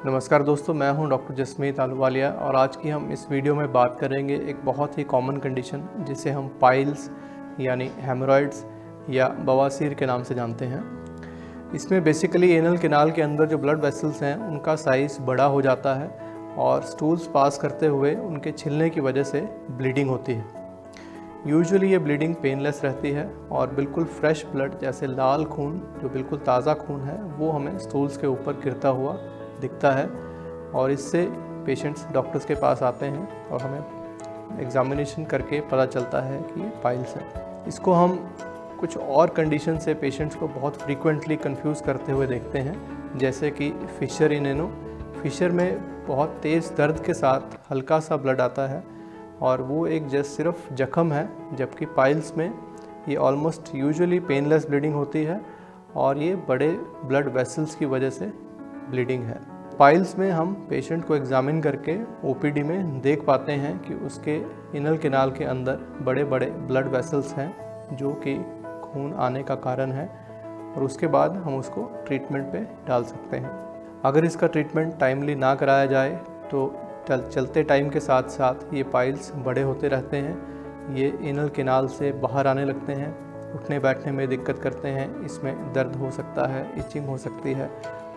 नमस्कार दोस्तों, मैं हूं डॉक्टर जसमीत आलूवालिया और आज की हम इस वीडियो में बात करेंगे एक बहुत ही कॉमन कंडीशन जिसे हम पाइल्स यानी हेमरॉइड्स या बवासीर के नाम से जानते हैं। इसमें बेसिकली एनल कैनाल के अंदर जो ब्लड वेसल्स हैं उनका साइज़ बड़ा हो जाता है और स्टूल्स पास करते हुए उनके छिलने की वजह से ब्लीडिंग होती है। यूजुअली ये ब्लीडिंग पेनलेस रहती है और बिल्कुल फ्रेश ब्लड जैसे लाल खून, जो बिल्कुल ताज़ा खून है, वो हमें स्टूल्स के ऊपर गिरता हुआ दिखता है और इससे पेशेंट्स डॉक्टर्स के पास आते हैं और हमें एग्जामिनेशन करके पता चलता है कि ये पाइल्स है। इसको हम कुछ और कंडीशन से पेशेंट्स को बहुत फ्रीक्वेंटली कंफ्यूज करते हुए देखते हैं, जैसे कि फिशर इन एनो। फिशर में बहुत तेज़ दर्द के साथ हल्का सा ब्लड आता है और वो एक सिर्फ जख्म है, जबकि पाइल्स में ये ऑलमोस्ट यूजुअली पेनलेस ब्लीडिंग होती है और ये बड़े ब्लड वेसल्स की वजह से ब्लीडिंग है। पाइल्स में हम पेशेंट को एग्जामिन करके ओपीडी में देख पाते हैं कि उसके एनल कैनाल के अंदर बड़े बड़े ब्लड वेसल्स हैं जो कि खून आने का कारण है और उसके बाद हम उसको ट्रीटमेंट पे डाल सकते हैं। अगर इसका ट्रीटमेंट टाइमली ना कराया जाए तो चलते टाइम के साथ साथ ये पाइल्स बड़े होते रहते हैं, ये एनल कैनाल से बाहर आने लगते हैं, उठने बैठने में दिक्कत करते हैं, इसमें दर्द हो सकता है, इचिंग हो सकती है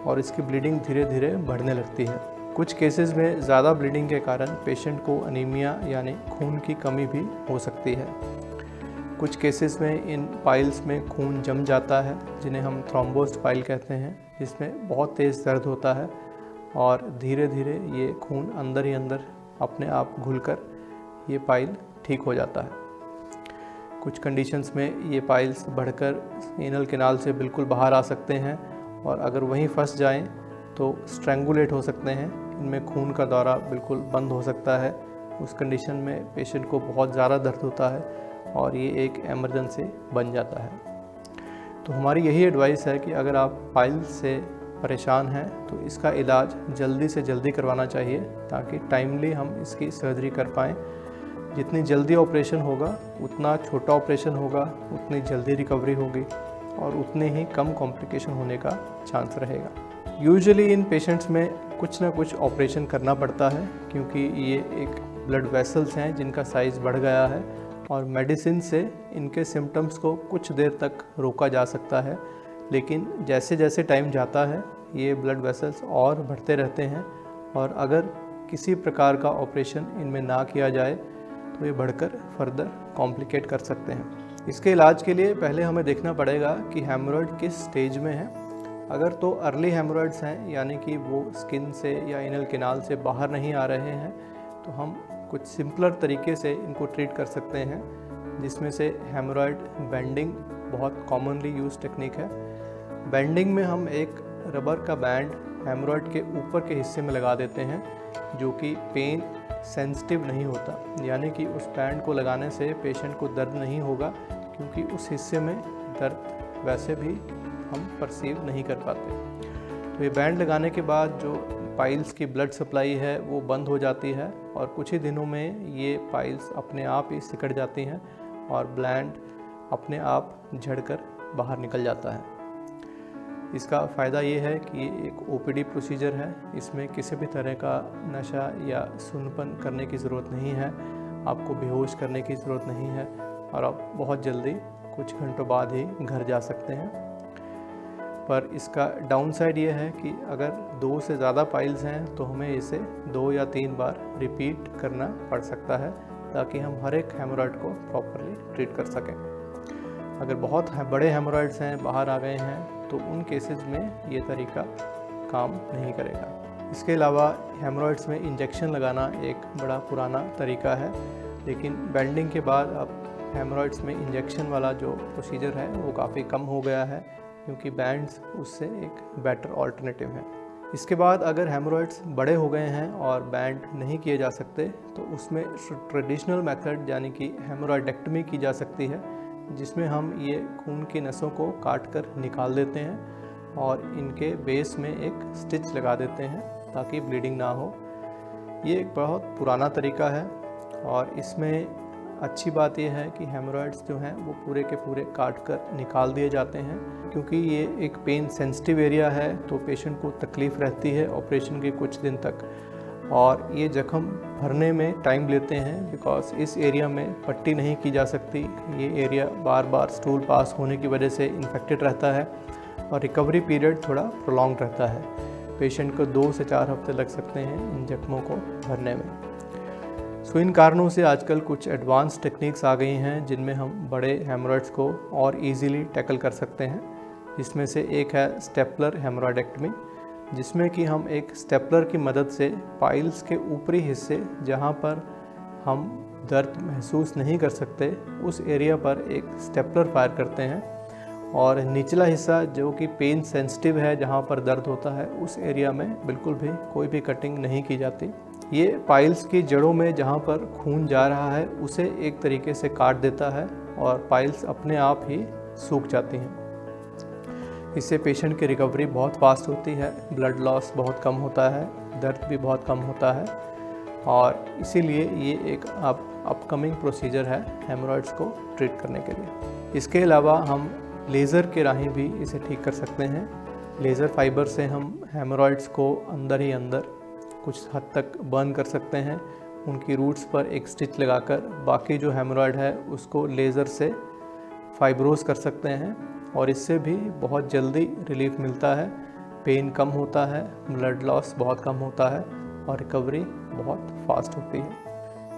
और इसकी ब्लीडिंग धीरे धीरे बढ़ने लगती है। कुछ केसेस में ज़्यादा ब्लीडिंग के कारण पेशेंट को अनीमिया यानी खून की कमी भी हो सकती है। कुछ केसेस में इन पाइल्स में खून जम जाता है जिन्हें हम थ्रोम्बोस्ड पाइल कहते हैं, जिसमें बहुत तेज़ दर्द होता है और धीरे धीरे ये खून अंदर ही अंदर अपने आप घुलकर ये पाइल ठीक हो जाता है। कुछ कंडीशंस में ये पाइल्स बढ़कर एनल कैनाल से बिल्कुल बाहर आ सकते हैं और अगर वहीं फंस जाएं तो स्ट्रैंगुलेट हो सकते हैं। इनमें खून का दौरा बिल्कुल बंद हो सकता है। उस कंडीशन में पेशेंट को बहुत ज़्यादा दर्द होता है और ये एक इमरजेंसी बन जाता है। तो हमारी यही एडवाइस है कि अगर आप पाइल्स से परेशान हैं तो इसका इलाज जल्दी से जल्दी करवाना चाहिए ताकि टाइमली हम इसकी सर्जरी कर पाएँ। जितनी जल्दी ऑपरेशन होगा उतना छोटा ऑपरेशन होगा, उतनी जल्दी रिकवरी होगी और उतने ही कम कॉम्प्लिकेशन होने का चांस रहेगा। यूजुअली इन पेशेंट्स में कुछ ना कुछ ऑपरेशन करना पड़ता है क्योंकि ये एक ब्लड वेसल्स हैं जिनका साइज़ बढ़ गया है और मेडिसिन से इनके सिम्टम्स को कुछ देर तक रोका जा सकता है, लेकिन जैसे जैसे टाइम जाता है ये ब्लड वेसल्स और बढ़ते रहते हैं और अगर किसी प्रकार का ऑपरेशन इनमें ना किया जाए तो ये बढ़कर फर्दर कॉम्प्लिकेट कर सकते हैं। इसके इलाज के लिए पहले हमें देखना पड़ेगा कि हेमरॉइड किस स्टेज में है। अगर तो अर्ली हेमरॉइड्स हैं यानी कि वो स्किन से या एनल कैनाल से बाहर नहीं आ रहे हैं तो हम कुछ सिंपलर तरीके से इनको ट्रीट कर सकते हैं, जिसमें से हेमरॉइड बेंडिंग बहुत कॉमनली यूज टेक्निक है। बेंडिंग में हम एक रबर का बैंड हेमरॉइड के ऊपर के हिस्से में लगा देते हैं जो कि पेन सेंसिटिव नहीं होता, यानी कि उस बैंड को लगाने से पेशेंट को दर्द नहीं होगा क्योंकि उस हिस्से में दर्द वैसे भी हम परसीव नहीं कर पाते। तो ये बैंड लगाने के बाद जो पाइल्स की ब्लड सप्लाई है वो बंद हो जाती है और कुछ ही दिनों में ये पाइल्स अपने आप ही सिकड़ जाती हैं और ब्लड अपने आप झड़कर बाहर निकल जाता है। इसका फ़ायदा ये है कि ये एक ओपीडी प्रोसीजर है, इसमें किसी भी तरह का नशा या सुन्नपन करने की ज़रूरत नहीं है, आपको बेहोश करने की ज़रूरत नहीं है और आप बहुत जल्दी कुछ घंटों बाद ही घर जा सकते हैं। पर इसका डाउन साइड ये है कि अगर 2 से ज़्यादा पाइल्स हैं तो हमें इसे 2 या 3 बार रिपीट करना पड़ सकता है ताकि हम हर एक हेमरॉइड को प्रॉपरली ट्रीट कर सकें। अगर बहुत बड़े हेमरॉइड्स हैं, बाहर आ गए हैं, तो उन केसेस में ये तरीका काम नहीं करेगा। इसके अलावा हेमरॉइड्स में इंजेक्शन लगाना एक बड़ा पुराना तरीका है, लेकिन बेंडिंग के बाद अब हेमरॉइड्स में इंजेक्शन वाला जो प्रोसीजर है वो काफ़ी कम हो गया है क्योंकि बैंड्स उससे एक बेटर ऑल्टरनेटिव है। इसके बाद अगर हेमरॉइड्स बड़े हो गए हैं और बैंड नहीं किए जा सकते तो उसमें ट्रेडिशनल मेथड यानी कि हेमरॉइडेक्टमी की जा सकती है, जिसमें हम ये खून की नसों को काट कर निकाल देते हैं और इनके बेस में एक स्टिच लगा देते हैं ताकि ब्लीडिंग ना हो। ये एक बहुत पुराना तरीका है और इसमें अच्छी बात यह है कि हेमोरॉइड्स जो हैं वो पूरे के पूरे काट कर निकाल दिए जाते हैं, क्योंकि ये एक पेन सेंसिटिव एरिया है तो पेशेंट को तकलीफ़ रहती है ऑपरेशन के कुछ दिन तक, और ये जख्म भरने में टाइम लेते हैं बिकॉज इस एरिया में पट्टी नहीं की जा सकती। ये एरिया बार बार स्टूल पास होने की वजह से इन्फेक्टेड रहता है और रिकवरी पीरियड थोड़ा प्रोलॉन्ग रहता है। पेशेंट को 2 से 4 हफ्ते लग सकते हैं इन जख्मों को भरने में। सो इन कारणों से आजकल कुछ एडवांस टेक्निक्स आ गई हैं जिनमें हम बड़े हेमोरॉइड्स को और इजीली टैकल कर सकते हैं, जिसमें से एक है स्टेपलर हेमोरॉइडेक्टमी, जिसमें कि हम एक स्टेपलर की मदद से पाइल्स के ऊपरी हिस्से जहां पर हम दर्द महसूस नहीं कर सकते उस एरिया पर एक स्टेपलर फायर करते हैं, और निचला हिस्सा जो कि पेन सेंसिटिव है जहां पर दर्द होता है उस एरिया में बिल्कुल भी कोई भी कटिंग नहीं की जाती। ये पाइल्स की जड़ों में जहां पर खून जा रहा है उसे एक तरीके से काट देता है और पाइल्स अपने आप ही सूख जाती हैं। इससे पेशेंट की रिकवरी बहुत फास्ट होती है, ब्लड लॉस बहुत कम होता है, दर्द भी बहुत कम होता है, और इसीलिए ये एक अपकमिंग प्रोसीजर है हेमोरॉइड्स को ट्रीट करने के लिए। इसके अलावा हम लेज़र के राही भी इसे ठीक कर सकते हैं। लेज़र फाइबर से हम हेमोरॉइड्स को अंदर ही अंदर कुछ हद तक बर्न कर सकते हैं। उनकी रूट्स पर एक स्टिच लगाकर बाकी जो हेमोरॉइड है उसको लेज़र से फाइब्रोज कर सकते हैं, और इससे भी बहुत जल्दी रिलीफ मिलता है, पेन कम होता है, ब्लड लॉस बहुत कम होता है और रिकवरी बहुत फास्ट होती है।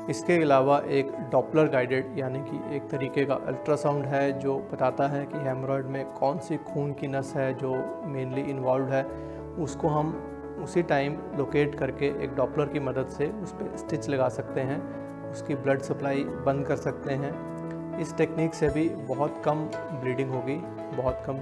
इसके अलावा एक डॉपलर गाइडेड यानी कि एक तरीके का अल्ट्रासाउंड है जो बताता है कि हेमोरॉइड में कौन सी खून की नस है जो मेनली इन्वॉल्व है। उसको हम उसी टाइम लोकेट करके एक डॉपलर की मदद से उस पर स्टिच लगा सकते हैं, उसकी ब्लड सप्लाई बंद कर सकते हैं। इस टेक्निक से भी बहुत कम ब्लीडिंग होगी, बहुत कम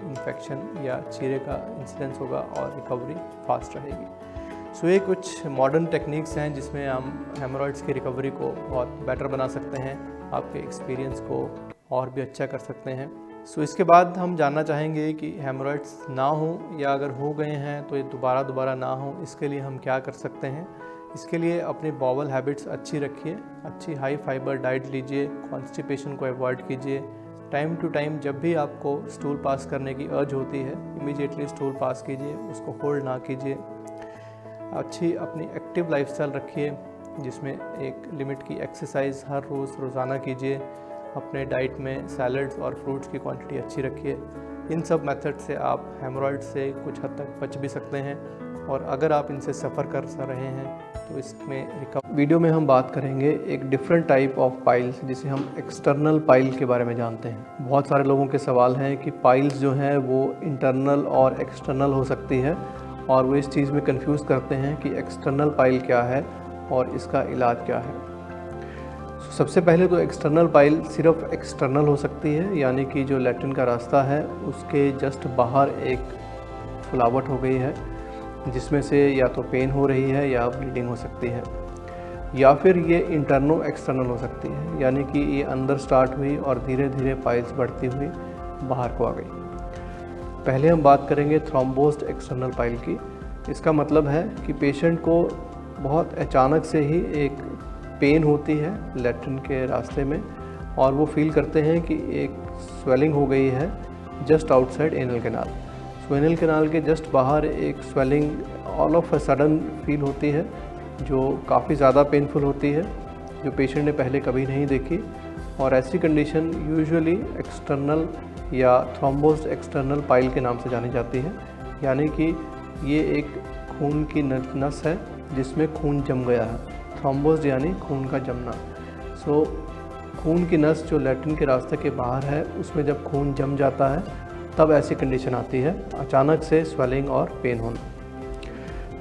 इन्फेक्शन या चीरे का इंसिडेंस होगा और रिकवरी फास्ट रहेगी। सो ये कुछ मॉडर्न टेक्निक्स हैं जिसमें हम हेमोरॉइड्स की रिकवरी को बहुत बेटर बना सकते हैं, आपके एक्सपीरियंस को और भी अच्छा कर सकते हैं। सो इसके बाद हम जानना चाहेंगे कि हेमोरॉइड्स ना हो या अगर हो गए हैं तो ये दोबारा ना हो, इसके लिए हम क्या कर सकते हैं। इसके लिए अपनी बॉवल हैबिट्स अच्छी रखिए, अच्छी हाई फाइबर डाइट लीजिए, कॉन्स्टिपेशन को अवॉइड कीजिए। टाइम टू टाइम जब भी आपको स्टूल पास करने की अर्ज होती है इमीडिएटली स्टूल पास कीजिए, उसको होल्ड ना कीजिए। अच्छी अपनी एक्टिव लाइफस्टाइल रखिए जिसमें एक लिमिट की एक्सरसाइज हर रोज़ाना कीजिए। अपने डाइट में सैलड्स और फ्रूट्स की क्वांटिटी अच्छी रखिए। इन सब मेथड से आप हेमोरॉइड से कुछ हद तक बच भी सकते हैं, और अगर आप इनसे सफ़र कर रहे हैं तो इसमें वीडियो में हम बात करेंगे एक डिफरेंट टाइप ऑफ पाइल्स जिसे हम एक्सटर्नल पाइल के बारे में जानते हैं। बहुत सारे लोगों के सवाल हैं कि पाइल्स जो हैं वो इंटरनल और एक्सटर्नल हो सकती है, और वो इस चीज़ में कंफ्यूज करते हैं कि एक्सटर्नल पाइल क्या है और इसका इलाज क्या है। सबसे पहले तो एक्सटर्नल पाइल सिर्फ एक्सटर्नल हो सकती है, यानी कि जो लैट्रिन का रास्ता है उसके जस्ट बाहर एक फुलावट हो गई है जिसमें से या तो पेन हो रही है या ब्लीडिंग हो सकती है, या फिर ये इंटरनो एक्सटर्नल हो सकती है, यानी कि ये अंदर स्टार्ट हुई और धीरे धीरे पाइल्स बढ़ती हुई बाहर को आ गई। पहले हम बात करेंगे थ्रोम्बोज्ड एक्सटर्नल पाइल की। इसका मतलब है कि पेशेंट को बहुत अचानक से ही एक पेन होती है लैट्रिन के रास्ते में, और वो फील करते हैं कि एक स्वेलिंग हो गई है just outside anal canal. Anal canal के जस्ट बाहर एक swelling all of a sudden feel होती है जो काफ़ी ज़्यादा पेनफुल होती है, जो पेशेंट ने पहले कभी नहीं देखी। और ऐसी कंडीशन यूजुअली एक्सटर्नल या थ्रोम्बोज्ड एक्सटर्नल पाइल के नाम से जानी जाती है, यानी कि ये एक खून की नस है जिसमें खून जम गया है। थ्रोम्बोज्ड यानी खून का जमना। सो खून की नस जो लैट्रिन के रास्ते के बाहर है उसमें जब खून जम जाता है तब ऐसी कंडीशन आती है, अचानक से स्वेलिंग और पेन होना।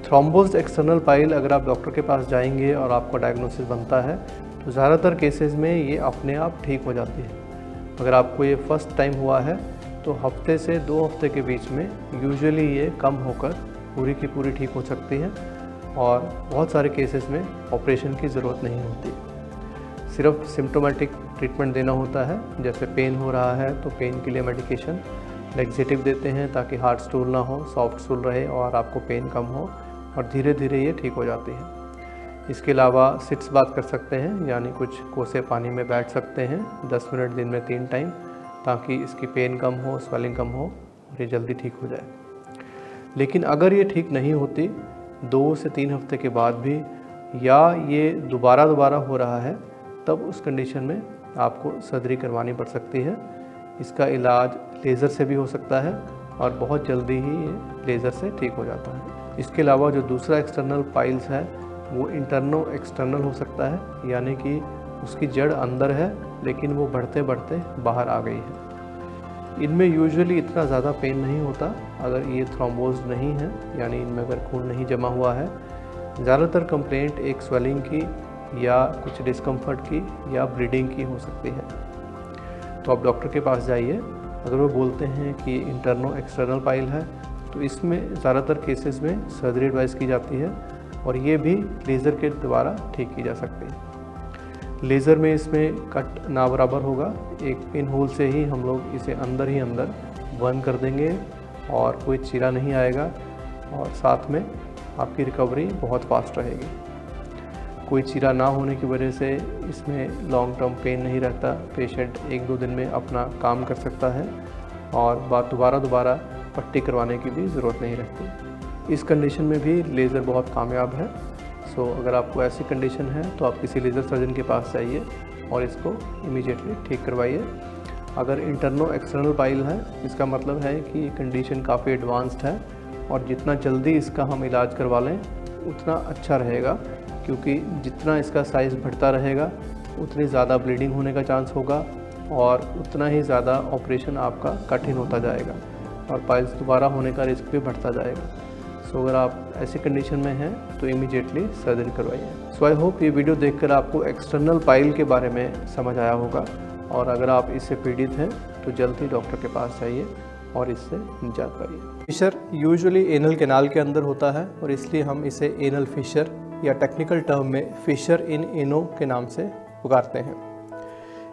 थ्रोम्बोज्ड एक्सटर्नल पाइल अगर आप डॉक्टर के पास जाएंगे और आपका डायग्नोसिस बनता है तो ज़्यादातर केसेस में ये अपने आप ठीक हो जाती है। अगर आपको ये फर्स्ट टाइम हुआ है तो हफ्ते से 2 हफ्ते के बीच में यूजुअली ये कम होकर पूरी की पूरी ठीक हो सकती है, और बहुत सारे केसेस में ऑपरेशन की ज़रूरत नहीं होती। सिर्फ सिम्टोमेटिक ट्रीटमेंट देना होता है, जैसे पेन हो रहा है तो पेन के लिए मेडिकेशन लैक्सेटिव देते हैं ताकि हार्ड स्टूल ना हो, सॉफ्ट स्टूल रहे और आपको पेन कम हो, और धीरे धीरे ये ठीक हो जाती है। इसके अलावा सिट्स बात कर सकते हैं, यानी कुछ कोसे पानी में बैठ सकते हैं 10 मिनट दिन में 3 टाइम, ताकि इसकी पेन कम हो, स्वेलिंग कम हो और ये जल्दी ठीक हो जाए। लेकिन अगर ये ठीक नहीं होती 2 से 3 हफ्ते के बाद भी, या ये दोबारा हो रहा है, तब उस कंडीशन में आपको सर्जरी करवानी पड़ सकती है। इसका इलाज लेज़र से भी हो सकता है और बहुत जल्दी ही ये लेज़र से ठीक हो जाता है। इसके अलावा जो दूसरा एक्सटर्नल पाइल्स है वो इंटरनो एक्सटर्नल हो सकता है, यानी कि उसकी जड़ अंदर है लेकिन वो बढ़ते बढ़ते बाहर आ गई है। इनमें यूजुअली इतना ज़्यादा पेन नहीं होता अगर ये थ्रोम्बोज नहीं है, यानी इनमें अगर खून नहीं जमा हुआ है। ज़्यादातर कंप्लेंट एक स्वेलिंग की या कुछ डिस्कम्फर्ट की या ब्लीडिंग की हो सकती है। तो आप डॉक्टर के पास जाइए। अगर वो बोलते हैं कि इंटरनो एक्सटर्नल पाइल है तो इसमें ज़्यादातर केसेस में सर्जरी एडवाइस की जाती है और ये भी लेज़र के द्वारा ठीक की जा सकती है। लेज़र में इसमें कट ना बराबर होगा, एक पिन होल से ही हम लोग इसे अंदर ही अंदर बर्न कर देंगे और कोई चीरा नहीं आएगा और साथ में आपकी रिकवरी बहुत फास्ट रहेगी। कोई चीरा ना होने की वजह से इसमें लॉन्ग टर्म पेन नहीं रहता, पेशेंट 1-2 दिन में अपना काम कर सकता है और दोबारा पट्टी करवाने की भी ज़रूरत नहीं रहती। इस कंडीशन में भी लेज़र बहुत कामयाब है। सो अगर आपको ऐसी कंडीशन है तो आप किसी लेज़र सर्जन के पास जाइए और इसको इमीडिएटली ठीक करवाइए। अगर इंटरनो एक्सटर्नल पाइल है, इसका मतलब है कि ये कंडीशन काफ़ी एडवांस्ड है और जितना जल्दी इसका हम इलाज करवा लें उतना अच्छा रहेगा, क्योंकि जितना इसका साइज़ बढ़ता रहेगा उतनी ज़्यादा ब्लीडिंग होने का चांस होगा और उतना ही ज़्यादा ऑपरेशन आपका कठिन होता जाएगा और पाइल्स दोबारा होने का रिस्क भी बढ़ता जाएगा। सो अगर आप ऐसी कंडीशन में हैं तो इमीडिएटली सर्जरी करवाइए। सो आई होप ये वीडियो देखकर आपको एक्सटर्नल पाइल के बारे में समझ आया होगा और अगर आप इससे पीड़ित हैं तो जल्द ही डॉक्टर के पास जाइए और इससे निजात पाइए। फिशर यूजुअली एनल कैनाल के अंदर होता है और इसलिए हम इसे एनल फिशर या टेक्निकल टर्म में फिशर इन एनो के नाम से पुकारते हैं।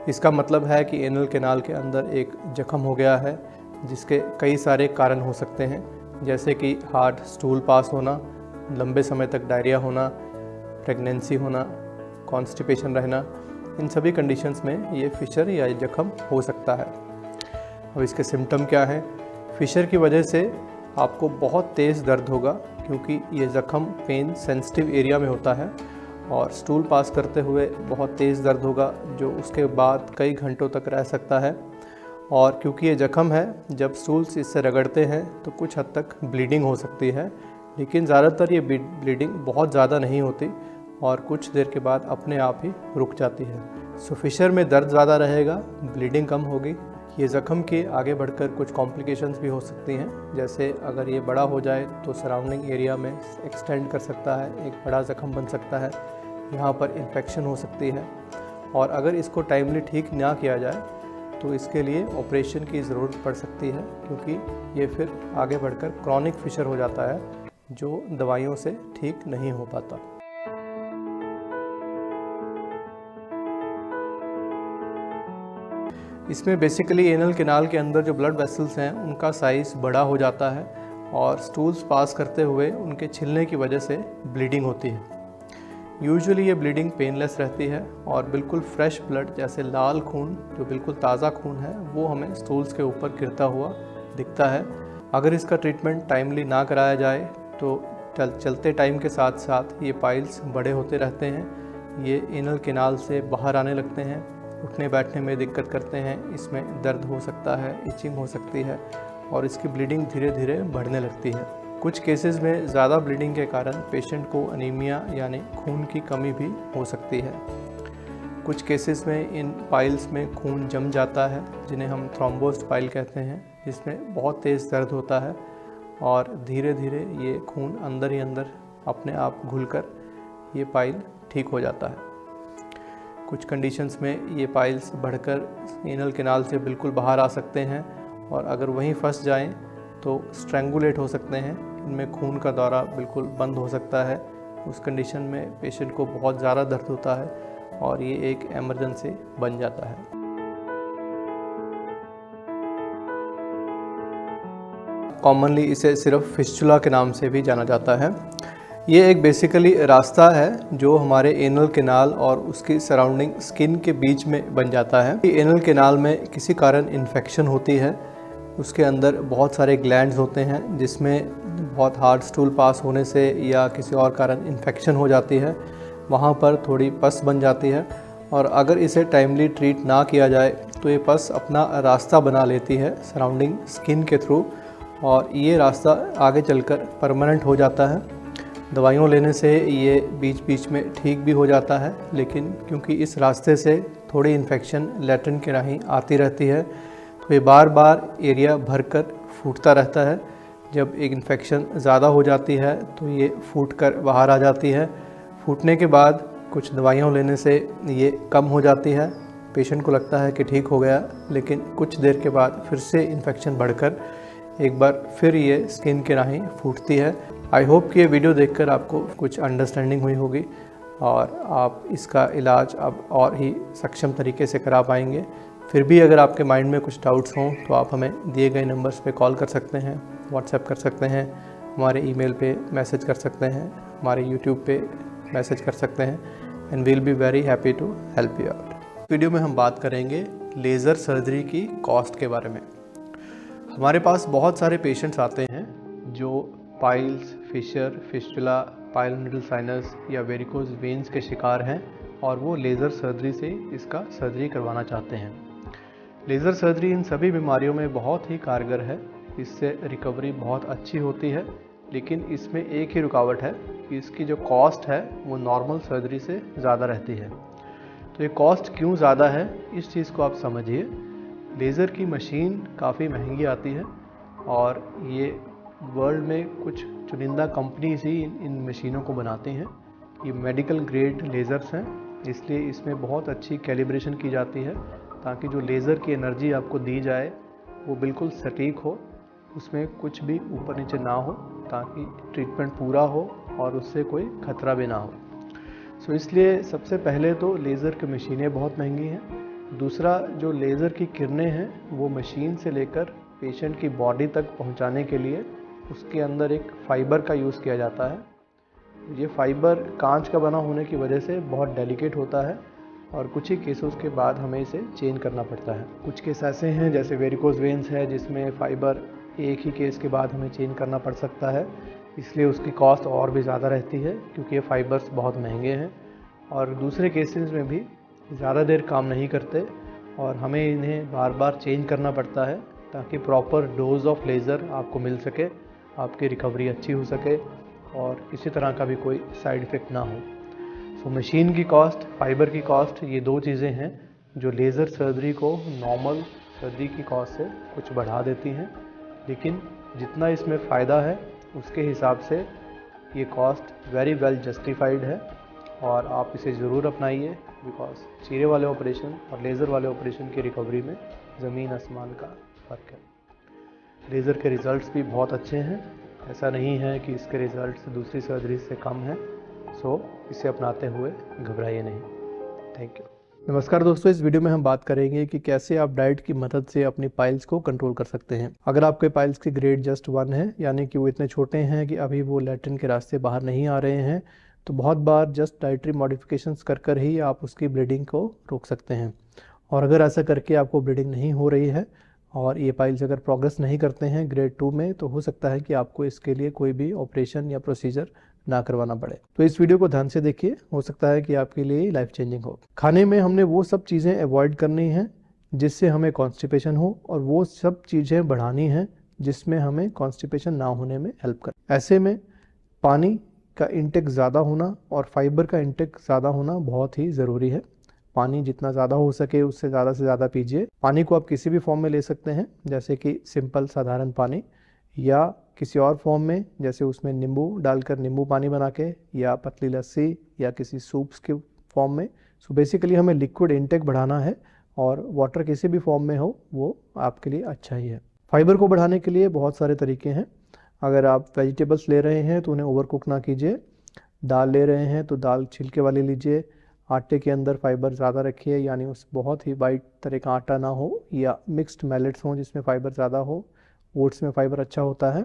इसका मतलब है कि एनल कैनाल के अंदर एक जख्म हो गया है जिसके कई सारे कारण हो सकते हैं, जैसे कि हार्ड स्टूल पास होना, लंबे समय तक डायरिया होना, प्रेगनेंसी होना, कॉन्स्टिपेशन रहना। इन सभी कंडीशंस में ये फिशर या जख्म हो सकता है। अब इसके सिम्टम क्या हैं? फिशर की वजह से आपको बहुत तेज़ दर्द होगा, क्योंकि ये ज़ख़म पेन सेंसिटिव एरिया में होता है और स्टूल पास करते हुए बहुत तेज़ दर्द होगा जो उसके बाद कई घंटों तक रह सकता है। और क्योंकि ये ज़ख़म है, जब स्टूल्स इससे रगड़ते हैं तो कुछ हद तक ब्लीडिंग हो सकती है, लेकिन ज़्यादातर ये ब्लीडिंग बहुत ज़्यादा नहीं होती और कुछ देर के बाद अपने आप ही रुक जाती है। सो फिशर में दर्द ज़्यादा रहेगा, ब्लीडिंग कम होगी। ये ज़ख़म के आगे बढ़कर कुछ कॉम्प्लिकेशंस भी हो सकती हैं, जैसे अगर ये बड़ा हो जाए तो सराउंडिंग एरिया में एक्सटेंड कर सकता है, एक बड़ा ज़ख़म बन सकता है, यहाँ पर इन्फेक्शन हो सकती है और अगर इसको टाइमली ठीक ना किया जाए तो इसके लिए ऑपरेशन की ज़रूरत पड़ सकती है, क्योंकि ये फिर आगे बढ़कर क्रॉनिक फिशर हो जाता है जो दवाइयों से ठीक नहीं हो पाता। इसमें बेसिकली एनल कैनाल के अंदर जो ब्लड वेसल्स हैं उनका साइज़ बड़ा हो जाता है और स्टूल्स पास करते हुए उनके छिलने की वजह से ब्लीडिंग होती है। यूजुअली ये ब्लीडिंग पेनलेस रहती है और बिल्कुल फ्रेश ब्लड, जैसे लाल खून जो बिल्कुल ताज़ा खून है, वो हमें स्टूल्स के ऊपर गिरता हुआ दिखता है। अगर इसका ट्रीटमेंट टाइमली ना कराया जाए तो चलते टाइम के साथ साथ ये पाइल्स बड़े होते रहते हैं, ये एनल कैनाल से बाहर आने लगते हैं, उठने बैठने में दिक्कत करते हैं, इसमें दर्द हो सकता है, इचिंग हो सकती है और इसकी ब्लीडिंग धीरे धीरे बढ़ने लगती है। कुछ केसेस में ज़्यादा ब्लीडिंग के कारण पेशेंट को अनीमिया यानी खून की कमी भी हो सकती है। कुछ केसेस में इन पाइल्स में खून जम जाता है, जिन्हें हम थ्रोम्बोस्ड पाइल कहते हैं, जिसमें बहुत तेज़ दर्द होता है और धीरे धीरे ये खून अंदर ही अंदर अपने आप घुलकर ये पाइल ठीक हो जाता है। कुछ कंडीशंस में ये पाइल्स बढ़कर एनल कैनाल से बिल्कुल बाहर आ सकते हैं और अगर वहीं फंस जाएं तो स्ट्रैंगुलेट हो सकते हैं, इनमें खून का दौरा बिल्कुल बंद हो सकता है। उस कंडीशन में पेशेंट को बहुत ज़्यादा दर्द होता है और ये एक इमरजेंसी बन जाता है। कॉमनली इसे सिर्फ फिस्चुला के नाम से भी जाना जाता है। ये एक बेसिकली रास्ता है जो हमारे एनल कैनाल और उसकी सराउंडिंग स्किन के बीच में बन जाता है। एनल कैनाल में किसी कारण इन्फेक्शन होती है, उसके अंदर बहुत सारे ग्लैंड्स होते हैं जिसमें बहुत हार्ड स्टूल पास होने से या किसी और कारण इन्फेक्शन हो जाती है, वहाँ पर थोड़ी पस बन जाती है और अगर इसे टाइमली ट्रीट ना किया जाए तो ये पस अपना रास्ता बना लेती है सराउंडिंग स्किन के थ्रू और ये रास्ता आगे चलकर परमानेंट हो जाता है। दवाइयों लेने से ये बीच बीच में ठीक भी हो जाता है, लेकिन क्योंकि इस रास्ते से थोड़ी इन्फेक्शन लैट्रिन के राहीं आती रहती है तो ये बार बार एरिया भरकर फूटता रहता है। जब एक इन्फेक्शन ज़्यादा हो जाती है तो ये फूट कर बाहर आ जाती है। फूटने के बाद कुछ दवाइयों लेने से ये कम हो जाती है, पेशेंट को लगता है कि ठीक हो गया, लेकिन कुछ देर के बाद फिर से इन्फेक्शन बढ़कर एक बार फिर ये स्किन के राहीं फूटती है। आई होप कि ये वीडियो देखकर आपको कुछ अंडरस्टैंडिंग हुई होगी और आप इसका इलाज अब और ही सक्षम तरीके से करा पाएंगे। फिर भी अगर आपके माइंड में कुछ डाउट्स हों तो आप हमें दिए गए नंबर्स पे कॉल कर सकते हैं, व्हाट्सएप कर सकते हैं, हमारे ईमेल पे मैसेज कर सकते हैं, हमारे यूट्यूब पे मैसेज कर सकते हैं and we'll be very happy to help you out. Video में हम बात करेंगे लेज़र सर्जरी की कॉस्ट के बारे में। हमारे पास बहुत सारे पेशेंट्स आते हैं जो पाइल्स, फिशर, फिस्टुला, पाइलोनेडल साइनस या वेरिकोज वेन्स के शिकार हैं और वो लेज़र सर्जरी से इसका सर्जरी करवाना चाहते हैं। लेज़र सर्जरी इन सभी बीमारियों में बहुत ही कारगर है, इससे रिकवरी बहुत अच्छी होती है, लेकिन इसमें एक ही रुकावट है कि इसकी जो कॉस्ट है वो नॉर्मल सर्जरी से ज़्यादा रहती है। तो ये कॉस्ट क्यों ज़्यादा है इस चीज़ को आप समझिए। लेज़र की मशीन काफ़ी महंगी आती है और ये वर्ल्ड में कुछ चुनिंदा कंपनीज ही इन मशीनों को बनाती हैं। ये मेडिकल ग्रेड लेज़र्स हैं, इसलिए इसमें बहुत अच्छी कैलिब्रेशन की जाती है ताकि जो लेज़र की एनर्जी आपको दी जाए वो बिल्कुल सटीक हो, उसमें कुछ भी ऊपर नीचे ना हो, ताकि ट्रीटमेंट पूरा हो और उससे कोई खतरा भी ना हो। सो इसलिए सबसे पहले तो लेज़र की मशीनें बहुत महंगी हैं। दूसरा, जो लेज़र की किरणें हैं वो मशीन से लेकर पेशेंट की बॉडी तक पहुंचाने के लिए उसके अंदर एक फाइबर का यूज़ किया जाता है। ये फाइबर कांच का बना होने की वजह से बहुत डेलिकेट होता है और कुछ ही केसेस के बाद हमें इसे चेंज करना पड़ता है। कुछ केस ऐसे हैं जैसे वेरिकोज वेन्स है जिसमें फ़ाइबर एक ही केस के बाद हमें चेंज करना पड़ सकता है, इसलिए उसकी कॉस्ट और भी ज़्यादा रहती है क्योंकि ये फाइबर्स बहुत महंगे हैं। और दूसरे केसेस में भी ज़्यादा देर काम नहीं करते और हमें इन्हें बार बार चेंज करना पड़ता है ताकि प्रॉपर डोज ऑफ लेज़र आपको मिल सके, आपकी रिकवरी अच्छी हो सके और किसी तरह का भी कोई साइड इफ़ेक्ट ना हो। सो मशीन की कॉस्ट, फाइबर की कॉस्ट, ये दो चीज़ें हैं जो लेज़र सर्जरी को नॉर्मल सर्जरी की कॉस्ट से कुछ बढ़ा देती हैं, लेकिन जितना इसमें फ़ायदा है उसके हिसाब से ये कॉस्ट वेरी वेल जस्टिफाइड है और आप इसे ज़रूर अपनाइए, बिकॉज चीरे वाले ऑपरेशन और लेज़र वाले ऑपरेशन की रिकवरी में ज़मीन आसमान का फ़र्क है। लेज़र के रिज़ल्ट्स भी बहुत अच्छे हैं, ऐसा नहीं है कि इसके रिज़ल्ट्स दूसरी सर्जरी से कम हैं। सो इसे अपनाते हुए घबराइए नहीं। Thank you. नमस्कार दोस्तों, इस वीडियो में हम बात करेंगे कि कैसे आप डाइट की मदद से अपनी पाइल्स को कंट्रोल कर सकते हैं। अगर आपके पाइल्स की ग्रेड जस्ट 1 है, यानी कि वो इतने छोटे हैं कि अभी वो लैट्रिन के रास्ते बाहर नहीं आ रहे हैं, तो बहुत बार जस्ट डाइटरी मॉडिफिकेशंस कर ही आप उसकी ब्लीडिंग को रोक सकते हैं। और अगर ऐसा करके आपको ब्लीडिंग नहीं हो रही है और ये पाइल्स अगर प्रोग्रेस नहीं करते हैं ग्रेड 2 में, तो हो सकता है कि आपको इसके लिए कोई भी ऑपरेशन या प्रोसीजर ना करवाना पड़े। तो इस वीडियो को ध्यान से देखिए, हो सकता है कि आपके लिए लाइफ चेंजिंग हो। खाने में हमने वो सब चीज़ें अवॉइड करनी हैं जिससे हमें कॉन्स्टिपेशन हो और वो सब चीज़ें बढ़ानी हैं जिसमें हमें कॉन्स्टिपेशन ना होने में हेल्प कर। ऐसे में पानी का इंटेक ज़्यादा होना और फाइबर का इंटेक ज़्यादा होना बहुत ही ज़रूरी है। पानी जितना ज़्यादा हो सके उससे ज़्यादा से ज़्यादा पीजिए। पानी को आप किसी भी फॉर्म में ले सकते हैं, जैसे कि सिंपल साधारण पानी, या किसी और फॉर्म में जैसे उसमें नींबू डालकर नींबू पानी बना के, या पतली लस्सी, या किसी सूप्स के फॉर्म में। सो बेसिकली हमें लिक्विड इंटेक बढ़ाना है और वाटर किसी भी फॉर्म में हो वो आपके लिए अच्छा ही है। फाइबर को बढ़ाने के लिए बहुत सारे तरीके हैं। अगर आप वेजिटेबल्स ले रहे हैं तो उन्हें ओवर कुक ना कीजिए। दाल ले रहे हैं तो दाल छिलके वाली लीजिए। आटे के अंदर फाइबर ज़्यादा रखिए, यानी उस बहुत ही वाइट तरह का आटा ना हो, या मिक्स्ड मैलेट्स हों जिसमें फ़ाइबर ज़्यादा हो। ओट्स में फ़ाइबर अच्छा होता है।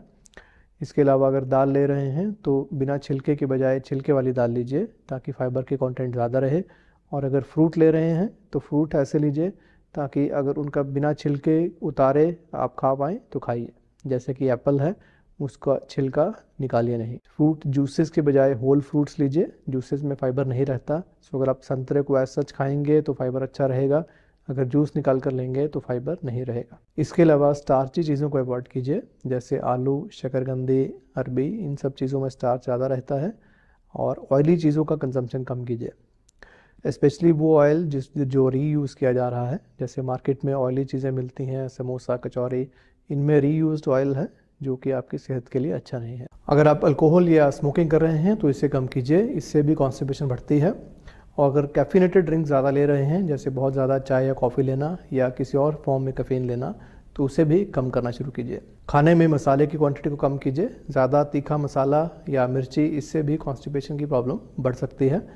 इसके अलावा अगर दाल ले रहे हैं तो बिना छिलके के बजाय छिलके वाली दाल लीजिए ताकि फाइबर के कंटेंट ज़्यादा रहे। और अगर फ्रूट ले रहे हैं तो फ्रूट ऐसे लीजिए ताकि अगर उनका बिना छिलके उतारे आप खा पाएँ तो खाइए। जैसे कि एप्पल है, उसका छिलका निकालिए नहीं। फ्रूट जूसेस के बजाय होल फ्रूट्स लीजिए, जूसेस में फाइबर नहीं रहता। सो अगर आप संतरे को ऐसा सच खाएंगे तो फाइबर अच्छा रहेगा, अगर जूस निकाल कर लेंगे तो फाइबर नहीं रहेगा। इसके अलावा स्टार्ची चीज़ों को अवॉइड कीजिए, जैसे आलू, शकरकंदी, अरबी, इन सब चीज़ों में स्टार्च ज़्यादा रहता है। और ऑयली चीज़ों का कंजम्पशन कम कीजिए, स्पेशली वो ऑयल जो रीयूज़ किया जा रहा है। जैसे मार्केट में ऑयली चीज़ें मिलती हैं, समोसा, कचौरी, इनमें रीयूज्ड ऑयल है जो कि आपकी सेहत के लिए अच्छा नहीं है। अगर आप अल्कोहल या स्मोकिंग कर रहे हैं तो इसे कम कीजिए, इससे भी कॉन्स्टिपेशन बढ़ती है। और अगर कैफिनेटेड ड्रिंक ज़्यादा ले रहे हैं, जैसे बहुत ज़्यादा चाय या कॉफ़ी लेना या किसी और फॉर्म में कैफीन लेना, तो उसे भी कम करना शुरू कीजिए। खाने में मसाले की क्वांटिटी को कम कीजिए, ज़्यादा तीखा मसाला या मिर्ची, इससे भी कॉन्स्टिपेशन की प्रॉब्लम बढ़ सकती है।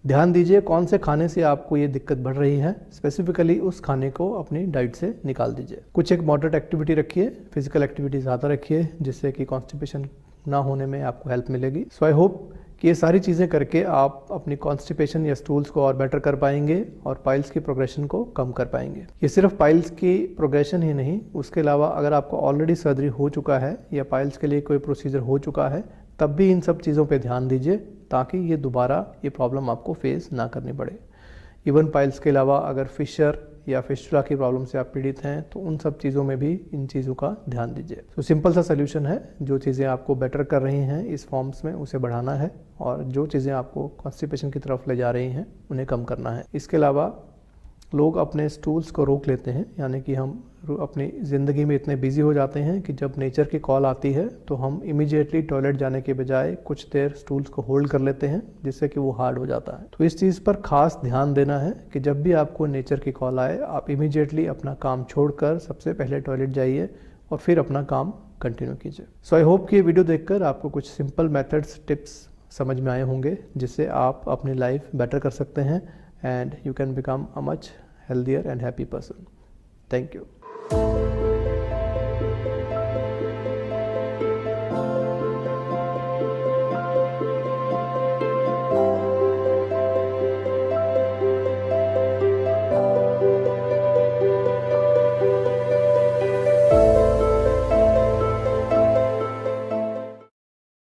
ध्यान दीजिए कौन से खाने से आपको ये दिक्कत बढ़ रही है, स्पेसिफिकली उस खाने को अपनी डाइट से निकाल दीजिए। कुछ एक मॉडरेट एक्टिविटी रखिए, फिजिकल एक्टिविटी ज़्यादा रखिए, जिससे कि कॉन्स्टिपेशन ना होने में आपको हेल्प मिलेगी। सो आई होप कि ये सारी चीज़ें करके आप अपनी कॉन्स्टिपेशन या स्टूल्स को और बेटर कर पाएंगे और पाइल्स की प्रोग्रेशन को कम कर पाएंगे। ये सिर्फ पाइल्स की प्रोग्रेशन ही नहीं, उसके अलावा अगर आपको ऑलरेडी सर्जरी हो चुका है या पाइल्स के लिए कोई प्रोसीजर हो चुका है, तब भी इन सब चीज़ों पे ध्यान दीजिए ताकि ये दोबारा ये प्रॉब्लम आपको फेस ना करनी पड़े। इवन पाइल्स के अलावा अगर फिशर या फिस्टुला की प्रॉब्लम से आप पीड़ित हैं तो उन सब चीज़ों में भी इन चीज़ों का ध्यान दीजिए। तो सिंपल सा सल्यूशन है, जो चीज़ें आपको बेटर कर रही हैं इस फॉर्म्स में उसे बढ़ाना है और जो चीज़ें आपको कॉन्स्टिपेशन की तरफ ले जा रही हैं उन्हें कम करना है। इसके अलावा लोग अपने स्टूल्स को रोक लेते हैं, यानी कि हम अपनी ज़िंदगी में इतने बिजी हो जाते हैं कि जब नेचर की कॉल आती है तो हम इमीडिएटली टॉयलेट जाने के बजाय कुछ देर स्टूल्स को होल्ड कर लेते हैं, जिससे कि वो हार्ड हो जाता है। तो इस चीज़ पर खास ध्यान देना है कि जब भी आपको नेचर की कॉल आए, आप इमीडिएटली अपना काम छोड़कर सबसे पहले टॉयलेट जाइए और फिर अपना काम कंटिन्यू कीजिए। सो आई होप कि ये वीडियो देखकर आपको कुछ सिंपल मेथड्स, टिप्स समझ में आए होंगे, जिससे आप अपनी लाइफ बेटर कर सकते हैं and you can become a much healthier and happy person. Thank you.